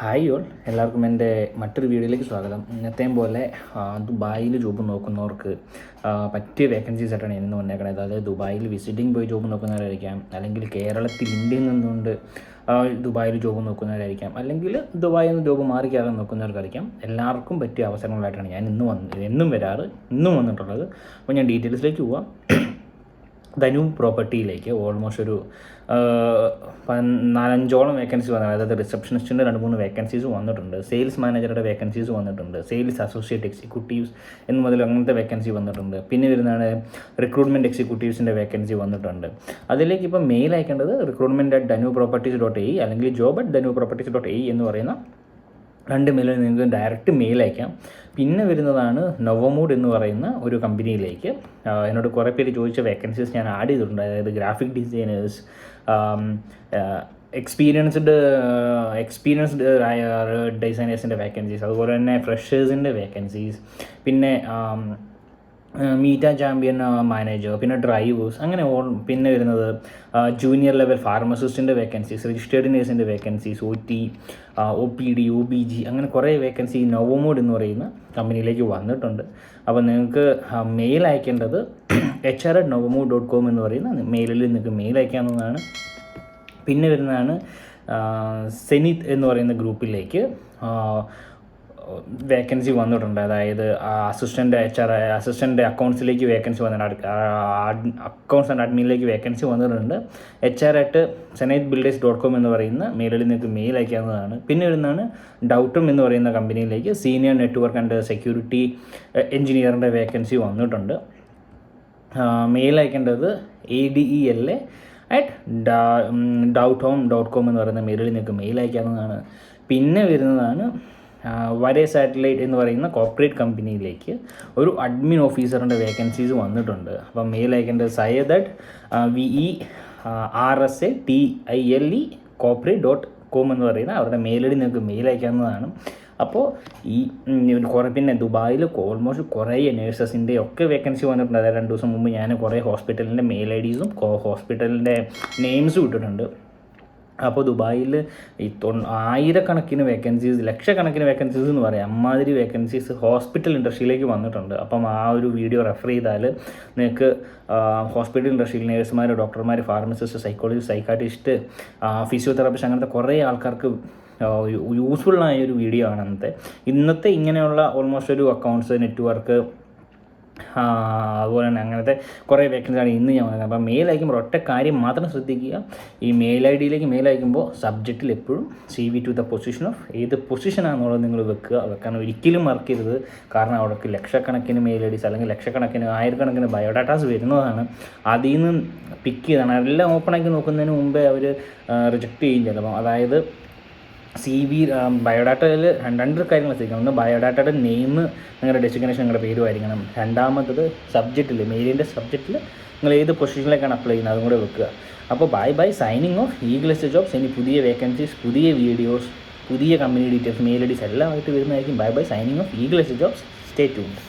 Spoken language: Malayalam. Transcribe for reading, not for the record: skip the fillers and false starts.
ഹായ് ഓൾ, എല്ലാവർക്കും എൻ്റെ മറ്റൊരു വീഡിയോയിലേക്ക് സ്വാഗതം. ഇന്നത്തെയും പോലെ ദുബായിൽ ജോബ് നോക്കുന്നവർക്ക് പറ്റിയ വേക്കൻസീസ് ആയിട്ടാണ് ഇന്ന് വന്നേക്കണത്. അതായത് ദുബായിൽ വിസിറ്റിംഗ് പോയി ജോബ് നോക്കുന്നവരായിരിക്കാം, അല്ലെങ്കിൽ കേരളത്തിൽ ഇന്ത്യയിൽ നിന്നുകൊണ്ട് ദുബായിൽ ജോബ് നോക്കുന്നവരായിരിക്കാം, അല്ലെങ്കിൽ ദുബായിൽ നിന്ന് ജോബ് മാറി കയറാൻ നോക്കുന്നവർക്കായിരിക്കാം. എല്ലാവർക്കും പറ്റിയ അവസരങ്ങളായിട്ടാണ് ഞാൻ എന്നും വന്നിട്ടുള്ളത്. അപ്പോൾ ഞാൻ ഡീറ്റെയിൽസിലേക്ക് പോവാം. ധനു പ്രോപ്പർട്ടിയിലേക്ക് ഓൾമോസ്റ്റ് ഒരു 4-5ഓളം വേക്കൻസി വന്നത്. അതായത് റിസപ്ഷനിസ്റ്റിൻ്റെ 2-3 വേക്കൻസീസ് വന്നിട്ടുണ്ട്, സെയിൽസ് മാനേജറുടെ വേക്കൻസീസ് വന്നിട്ടുണ്ട്, സെയിൽസ് അസോസിയേറ്റ് എക്സിക്യൂട്ടീവ്സ് എന്ന് മുതൽ അങ്ങനത്തെ വേക്കൻസി വന്നിട്ടുണ്ട്. പിന്നെ വരുന്നതാണ് റിക്രൂട്ട്മെൻറ്റ് എക്സിക്യൂട്ടീവ്സിൻ്റെ വേക്കൻസി വന്നിട്ടുണ്ട്. അതിലേക്ക് ഇപ്പോൾ മെയിൽ അയക്കേണ്ടത് recruitment@dhanuproperties.ae അല്ലെങ്കിൽ job@dhanuproperties.ae എന്ന് പറയുന്ന 2 മെയിൽ നിങ്ങൾക്ക് ഡയറക്റ്റ് മെയിൽ അയക്കാം. പിന്നെ വരുന്നതാണ് നൊവമൂഡ് എന്ന് പറയുന്ന ഒരു കമ്പനിയിലേക്ക്. എന്നോട് കുറേ പേര് ചോദിച്ച വേക്കൻസീസ് ഞാൻ ആഡ് ചെയ്തിട്ടുണ്ട്. അതായത് ഗ്രാഫിക് ഡിസൈനേഴ്സ്, എക്സ്പീരിയൻസ്ഡ് ഡിസൈനേഴ്സിൻ്റെ വേക്കൻസീസ്, അതുപോലെ തന്നെ ഫ്രഷേഴ്സിൻ്റെ വേക്കൻസീസ്, പിന്നെ മീറ്റ ചാമ്പ്യൻ മാനേജർ, പിന്നെ ഡ്രൈവേഴ്സ്, അങ്ങനെ പിന്നെ വരുന്നത് ജൂനിയർ ലെവൽ ഫാർമസിസ്റ്റിൻ്റെ വേക്കൻസീസ്, രജിസ്റ്റേർഡ് നേഴ്സിൻ്റെ വേക്കൻസീസ്, OT, OPD, OBG, അങ്ങനെ കുറേ വേക്കൻസി നൊവമൂഡ് എന്ന് പറയുന്ന കമ്പനിയിലേക്ക് വന്നിട്ടുണ്ട്. അപ്പോൾ നിങ്ങൾക്ക് മെയിൽ അയക്കേണ്ടത് hr@novomood.com എന്ന് പറയുന്ന മെയിലിൽ നിങ്ങൾക്ക് മെയിൽ അയക്കാവുന്നതാണ്. പിന്നെ വരുന്നതാണ് സെനിത് എന്ന് പറയുന്ന ഗ്രൂപ്പിലേക്ക് വേക്കൻസി വന്നിട്ടുണ്ട്. അതായത് അസിസ്റ്റൻ്റ് അക്കൗണ്ട്സിലേക്ക് വേക്കൻസി വന്നിട്ടുണ്ട്, അക്കൗണ്ട്സ് ആൻഡ് അഡ്മിനിലേക്ക് വേക്കൻസി വന്നിട്ടുണ്ട്. hr@senitbuilders.com എന്ന് പറയുന്ന മെയിലിൽ നിങ്ങൾക്ക് മെയിൽ അയക്കാവുന്നതാണ്. പിന്നെ വരുന്നതാണ് ഡൗട്ടും എന്ന് പറയുന്ന കമ്പനിയിലേക്ക് സീനിയർ നെറ്റ്വർക്ക് ആൻഡ് സെക്യൂരിറ്റി എഞ്ചിനീയറിൻ്റെ വേക്കൻസി വന്നിട്ടുണ്ട്. മെയിൽ അയക്കേണ്ടത് adea@doubthome.com എന്ന് പറയുന്ന മെയിലിൽ നിങ്ങൾക്ക് മെയിൽ അയക്കാവുന്നതാണ്. പിന്നെ വരുന്നതാണ് വരേ സാറ്റലൈറ്റ് എന്ന് പറയുന്ന കോർപ്പറേറ്റ് കമ്പനിയിലേക്ക് ഒരു അഡ്മിൻ ഓഫീസറിൻ്റെ വേക്കൻസീസ് വന്നിട്ടുണ്ട്. അപ്പം മെയിൽ അയക്കേണ്ടത് sayed@VERSATILE-corporate.com എന്ന് പറയുന്ന അവരുടെ മെയിൽ ഐ ഡി നിങ്ങൾക്ക് മെയിൽ അയക്കാവുന്നതാണ്. അപ്പോൾ പിന്നെ ദുബായിൽ ഓൾമോസ്റ്റ് കുറേ നേഴ്സസിൻ്റെ ഒക്കെ വേക്കൻസി വന്നിട്ടുണ്ട്. അതായത് 2 ദിവസം മുമ്പ് ഞാൻ കുറേ ഹോസ്പിറ്റലിൻ്റെ മെയിൽ ഐ ഡീസും ഹോസ്പിറ്റലിൻ്റെ നെയിംസും ഇട്ടിട്ടുണ്ട്. അപ്പോൾ ദുബായിൽ ഈ 1000കണക്കിന് വേക്കൻസീസ്, ലക്ഷക്കണക്കിന് വേക്കൻസീസ് എന്ന് പറയാം, അമ്മാതിരി വേക്കൻസീസ് ഹോസ്പിറ്റൽ ഇൻഡസ്ട്രിയിലേക്ക് വന്നിട്ടുണ്ട്. അപ്പം ആ ഒരു വീഡിയോ റെഫർ ചെയ്താൽ നിങ്ങൾക്ക് ഹോസ്പിറ്റൽ ഇൻഡസ്ട്രിയിൽ നേഴ്സുമാർ, ഡോക്ടർമാർ, ഫാർമസിസ്റ്റ്, സൈക്കോളജിസ്റ്റ്, സൈക്കാട്രിസ്റ്റ്, ഫിസിയോതെറാപ്പിസ്റ്റ്, അങ്ങനത്തെ കുറേ ആൾക്കാർക്ക് യൂസ്ഫുള്ളായ ഒരു വീഡിയോ ആണ് ഇന്നത്തെ ഇങ്ങനെയുള്ള ഓൾമോസ്റ്റ് ഒരു അക്കൗണ്ട്സ്, നെറ്റ്വർക്ക്, അതുപോലെ തന്നെ അങ്ങനത്തെ കുറേ വേക്കൻസിയാണ് ഇന്ന് ഞാൻ പറയുന്നത്. അപ്പോൾ മെയിൽ അയക്കുമ്പോൾ ഒറ്റ കാര്യം മാത്രം ശ്രദ്ധിക്കുക. ഈ മെയിൽ ഐ ഡിയിലേക്ക് മെയിൽ അയക്കുമ്പോൾ സബ്ജക്റ്റിൽ എപ്പോഴും CV to the position of ഏത് പൊസിഷനാണെന്നുള്ളത് നിങ്ങൾ വെക്കാൻ ഒരിക്കലും മറക്കരുത്. കാരണം അവിടേക്ക് ലക്ഷക്കണക്കിന് മെയിൽ ഐ ഡീസ് അല്ലെങ്കിൽ ആയിരക്കണക്കിന് ബയോഡാറ്റാസ് വരുന്നതാണ്. അതിൽ നിന്ന് പിക്ക് ചെയ്താണ്. എല്ലാം ഓപ്പണാക്കി നോക്കുന്നതിന് മുമ്പേ അവർ റിജക്റ്റ് ചെയ്യും ചിലപ്പോൾ. അതായത് CV ബയോഡാറ്റയിൽ 2 കാര്യങ്ങൾ ശ്രദ്ധിക്കണം. ഒന്ന്, ബയോഡാറ്റയുടെ നെയിം, നിങ്ങളുടെ ഡെസിഗ്നേഷൻ, നിങ്ങളുടെ പേരുമായിരിക്കണം. രണ്ടാമത്തത് സബ്ജക്റ്റിൽ, മെയിലിൻ്റെ സബ്ജക്റ്റിൽ നിങ്ങൾ ഏത് പൊസിഷനിലേക്കാണ് അപ്ലൈ ചെയ്യുന്നത് അതും കൂടെ വെക്കുക. അപ്പോൾ by signing off Eagles Jobs. ഇനി പുതിയ വേക്കൻസീസ്, പുതിയ വീഡിയോസ്, പുതിയ company details, mail IDs എല്ലാമായിട്ട് വരുന്നതായിരിക്കും. By signing off Eagles Jobs. Stay tuned.